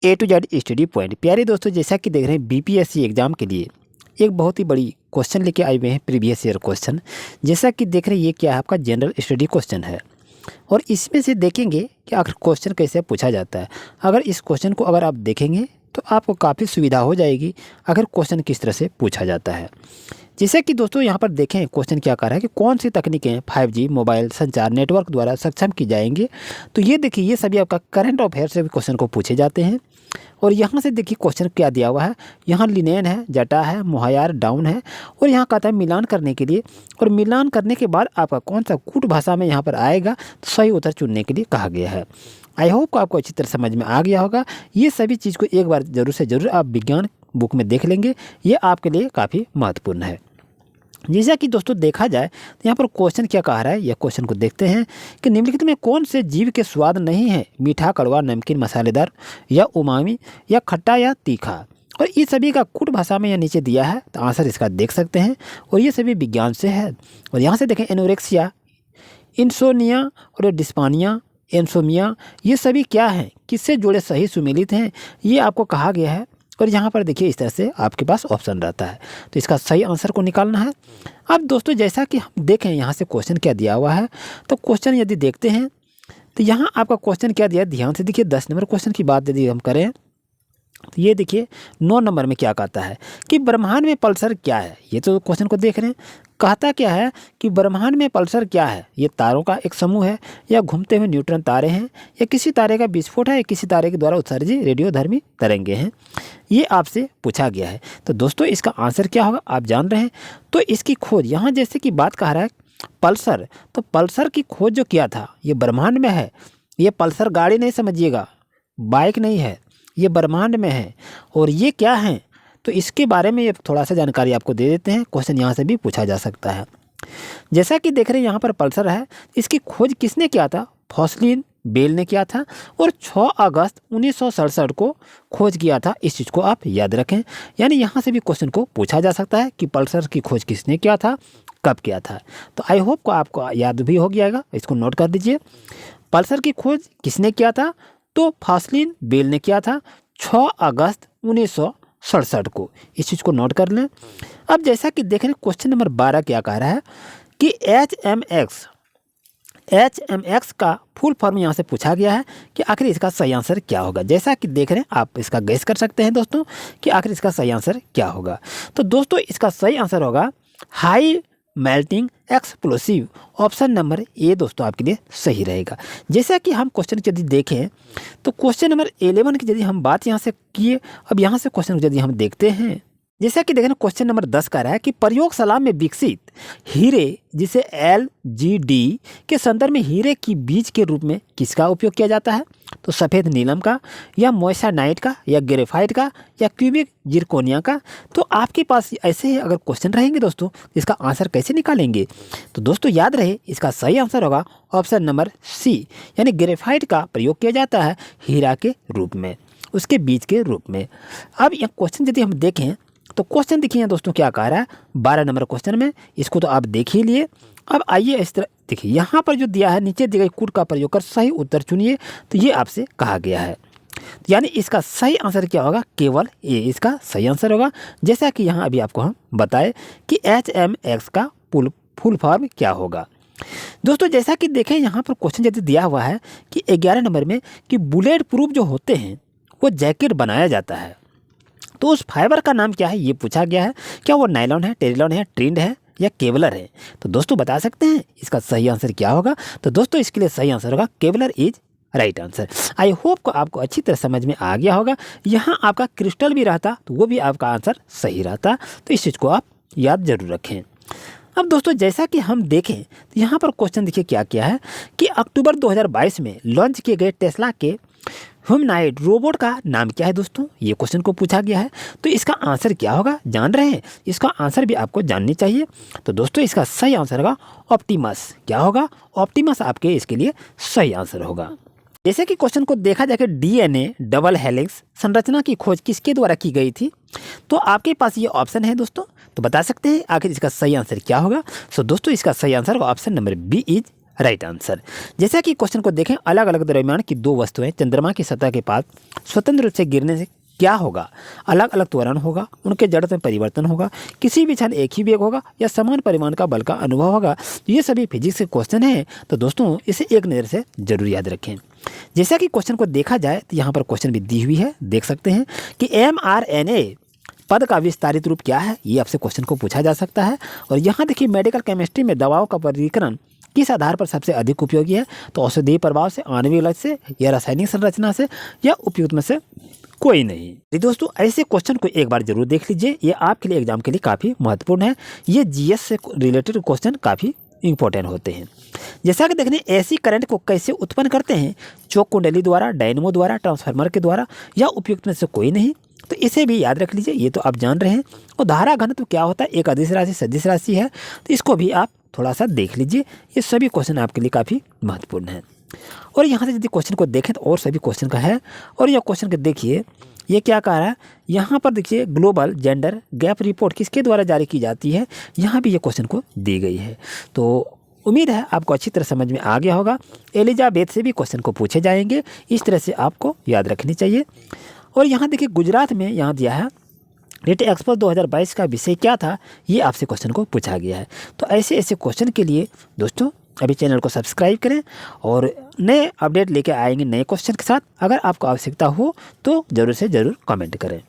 A to Z study point. प्यारे दोस्तों, जैसा कि देख रहे हैं बीपीएससी एग्जाम के लिए एक बहुत ही बड़ी क्वेश्चन लेके आए हुए हैं, प्रीवियस ईयर क्वेश्चन। जैसा कि देख रहे हैं ये क्या है, आपका जनरल स्टडी क्वेश्चन है और इसमें से देखेंगे कि आखिर क्वेश्चन कैसे पूछा जाता है। अगर इस क्वेश्चन को अगर आप देखेंगे तो आपको काफ़ी सुविधा हो जाएगी अगर क्वेश्चन किस तरह से पूछा जाता है। जैसे कि दोस्तों यहाँ पर देखें क्वेश्चन क्या कर रहा है कि कौन सी तकनीकें 5G मोबाइल संचार नेटवर्क द्वारा सक्षम की जाएंगी। तो ये देखिए, ये सभी आपका करंट अफेयर से भी क्वेश्चन को पूछे जाते हैं। और यहाँ से देखिए क्वेश्चन क्या दिया हुआ है, यहाँ लिनेन है, जटा है, मुहैयार डाउन है और यहाँ कहता है मिलान करने के लिए। और मिलान करने के बाद आपका कौन सा कूट भाषा में यहाँ पर आएगा तो सही उत्तर चुनने के लिए कहा गया है। आई होप को आपको अच्छी तरह समझ में आ गया होगा। ये सभी चीज़ को एक बार ज़रूर से ज़रूर आप विज्ञान बुक में देख लेंगे, ये आपके लिए काफ़ी महत्वपूर्ण है। जैसा कि दोस्तों देखा जाए तो यहाँ पर क्वेश्चन क्या कह रहा है, यह क्वेश्चन को देखते हैं कि निम्नलिखित में कौन से जीव के स्वाद नहीं है, मीठा, कड़वा, नमकीन, मसालेदार या उमामी या खट्टा या तीखा। और इस सभी का कूट भाषा में यह नीचे दिया है, तो आंसर इसका देख सकते हैं। और ये सभी विज्ञान से है। और यहाँ से देखें एनोरेक्सिया, इंसोनिया और डिस्पानिया, एंसोमिया, ये सभी क्या हैं, किससे जुड़े सही सुमेलित हैं, ये आपको कहा गया है। और यहाँ पर देखिए इस तरह से आपके पास ऑप्शन रहता है, तो इसका सही आंसर को निकालना है। अब दोस्तों जैसा कि हम देखें यहाँ से क्वेश्चन क्या दिया हुआ है, तो क्वेश्चन यदि देखते हैं तो यहाँ आपका क्वेश्चन क्या दिया है, ध्यान से देखिए। 10 नंबर क्वेश्चन की बात यदि हम करें तो ये देखिए 9 नंबर में क्या कहता है कि ब्रह्मांड में पल्सर क्या है। ये तो क्वेश्चन को देख रहे हैं, कहता क्या है कि ब्रह्मांड में पल्सर क्या है, ये तारों का एक समूह है या घूमते हुए न्यूट्रॉन तारे हैं या किसी तारे का विस्फोट है या किसी तारे के द्वारा उत्सर्जित रेडियोधर्मी तरंगे हैं, ये आपसे पूछा गया है। तो दोस्तों इसका आंसर क्या होगा आप जान रहे हैं। तो इसकी खोज यहाँ जैसे कि बात कह रहा है पल्सर, तो पल्सर की खोज जो किया था ये ब्रह्मांड में है। ये पल्सर गाड़ी नहीं समझिएगा, बाइक नहीं है, ये ब्रह्मांड में है। और ये क्या है तो इसके बारे में ये थोड़ा सा जानकारी आपको दे देते हैं, क्वेश्चन यहाँ से भी पूछा जा सकता है। जैसा कि देख रहे हैं यहाँ पर पल्सर है, इसकी खोज किसने किया था, फॉस्लिन बेल ने किया था और 6 अगस्त 1967 को खोज किया था। इस चीज़ को आप याद रखें, यानी यहाँ से भी क्वेश्चन को पूछा जा सकता है कि पल्सर की खोज किसने किया था, कब किया था। तो आई होप को आपको याद भी हो गया, इसको नोट कर दीजिए। पल्सर की खोज किसने किया था, तो फॉस्लिन बेल ने किया था 6 अगस्त 1967 को। इस चीज़ को नोट कर लें। अब जैसा कि देख रहे हैं क्वेश्चन नंबर 12 क्या कह रहा है कि HMX का फुल फॉर्म यहाँ से पूछा गया है कि आखिर इसका सही आंसर क्या होगा। जैसा कि देख रहे हैं आप इसका गेस कर सकते हैं दोस्तों कि आखिर इसका सही आंसर क्या होगा। तो दोस्तों इसका सही आंसर होगा high melting explosive. Option number A दोस्तों आपके लिए सही रहेगा। जैसा कि हम क्वेश्चन यदि देखें तो क्वेश्चन नंबर 11 की यदि हम बात यहाँ से किए, अब यहाँ से क्वेश्चन यदि हम देखते हैं, जैसा कि देखें क्वेश्चन नंबर 10 का रहा है कि प्रयोगशाला में विकसित हीरे जिसे LGD के संदर्भ में हीरे की बीज के रूप में किसका उपयोग किया जाता है, तो सफ़ेद नीलम का या मोइसानाइट का या ग्रेफाइट का या क्यूबिक जिरकोनिया का। तो आपके पास ऐसे ही अगर क्वेश्चन रहेंगे दोस्तों, इसका आंसर कैसे निकालेंगे। तो दोस्तों याद रहे इसका सही आंसर होगा ऑप्शन नंबर सी, यानी ग्रेफाइट का प्रयोग किया जाता है हीरा के रूप में, उसके बीज के रूप में। अब यह क्वेश्चन यदि हम देखें तो क्वेश्चन देखिए दोस्तों क्या कह रहा है 12 नंबर क्वेश्चन में, इसको तो आप देख ही लिए। अब आइए इस तरह देखिए, यहाँ पर जो दिया है नीचे दिए गए कूट का प्रयोग कर सही उत्तर चुनिए, तो ये आपसे कहा गया है। यानी इसका सही आंसर क्या होगा, केवल ए इसका सही आंसर होगा। जैसा कि यहाँ अभी आपको हम बताए कि HMX का फुल फॉर्म क्या होगा। दोस्तों जैसा कि देखें यहाँ पर क्वेश्चन यदि दिया हुआ है कि 11 नंबर में कि बुलेट प्रूफ जो होते हैं वो जैकेट बनाया जाता है, तो उस फाइबर का नाम क्या है ये पूछा गया है। क्या वो नायलॉन है, टेरिलॉन है, ट्रिंड है या केवलर है। तो दोस्तों बता सकते हैं इसका सही आंसर क्या होगा। तो दोस्तों इसके लिए सही आंसर होगा Kevlar is right answer. I hope को आपको अच्छी तरह समझ में आ गया होगा। यहाँ आपका क्रिस्टल भी रहता तो वो भी आपका आंसर सही रहता, तो इस चीज़ को आप याद जरूर रखें। अब दोस्तों जैसा कि हम देखें तो यहाँ पर क्वेश्चन देखिए क्या क्या है कि अक्टूबर 2022 में लॉन्च किए गए टेस्ला के ह्यूमनॉइड रोबोट का नाम क्या है दोस्तों, ये क्वेश्चन को पूछा गया है। तो इसका आंसर क्या होगा जान रहे हैं, इसका आंसर भी आपको जाननी चाहिए। तो दोस्तों इसका सही आंसर होगा ऑप्टिमस। क्या होगा, ऑप्टिमस आपके इसके लिए सही आंसर होगा। जैसे कि क्वेश्चन को देखा जाए कि DNA डबल हेलिक्स संरचना की खोज किसके द्वारा की गई थी, तो आपके पास ये ऑप्शन है दोस्तों, तो बता सकते हैं आखिर इसका सही आंसर क्या होगा। सो दोस्तों इसका सही answer option number B is right answer. जैसा कि क्वेश्चन को देखें, अलग अलग द्रव्यमान की दो वस्तुएं चंद्रमा की सतह के पास स्वतंत्र रूप से गिरने से क्या होगा? अलग अलग त्वरण होगा, उनके जड़त्व में परिवर्तन होगा, किसी भी क्षण एक ही वेग होगा या समान परिमाण का बल का अनुभव होगा। ये सभी फिजिक्स के क्वेश्चन हैं, तो दोस्तों इसे एक नज़र से जरूर याद रखें। जैसा कि क्वेश्चन को देखा जाए तो यहाँ पर क्वेश्चन भी दी हुई है, देख सकते हैं कि mRNA पद का विस्तारित रूप क्या है, ये आपसे क्वेश्चन को पूछा जा सकता है। और यहाँ देखिए मेडिकल केमिस्ट्री में दवाओं का वर्गीकरण किस आधार पर सबसे अधिक उपयोगी है? तो औषधीय प्रभाव से, आणविक लक्ष्य से, या रासायनिक संरचना से, या उपयुक्त में से कोई नहीं। तो दोस्तों ऐसे क्वेश्चन को एक बार जरूर देख लीजिए, ये आपके लिए एग्जाम के लिए काफ़ी महत्वपूर्ण है। ये जीएस से रिलेटेड क्वेश्चन काफ़ी इंपॉर्टेंट होते हैं। जैसा कि देखने एसी करंट को कैसे उत्पन्न करते हैं? चौक कुंडली द्वारा, डायनेमो द्वारा, ट्रांसफार्मर के द्वारा, या उपयुक्त में से कोई नहीं। तो इसे भी याद रख लीजिए, ये तो आप जान रहे हैं। और धारा घनत्व क्या होता है? एक अदिश राशि सदिश राशि है, तो इसको भी आप थोड़ा सा देख लीजिए। ये सभी क्वेश्चन आपके लिए काफ़ी महत्वपूर्ण है। और यहाँ से यदि क्वेश्चन को देखें तो और सभी क्वेश्चन का है। और यह क्वेश्चन को देखिए, ये क्या कह रहा है? यहाँ पर देखिए ग्लोबल जेंडर गैप रिपोर्ट किसके द्वारा जारी की जाती है? यहाँ भी ये क्वेश्चन को दी गई है। तो उम्मीद है आपको अच्छी तरह समझ में आ गया होगा। एलिजाबेथ से भी क्वेश्चन को पूछे जाएंगे, इस तरह से आपको याद रखनी चाहिए। और यहाँ देखिए गुजरात में यहाँ दिया है नीट एक्सपो 2022 का विषय क्या था, ये आपसे क्वेश्चन को पूछा गया है। तो ऐसे ऐसे क्वेश्चन के लिए दोस्तों अभी चैनल को सब्सक्राइब करें और नए अपडेट लेके आएंगे नए क्वेश्चन के साथ। अगर आपको आवश्यकता हो तो ज़रूर से ज़रूर कमेंट करें।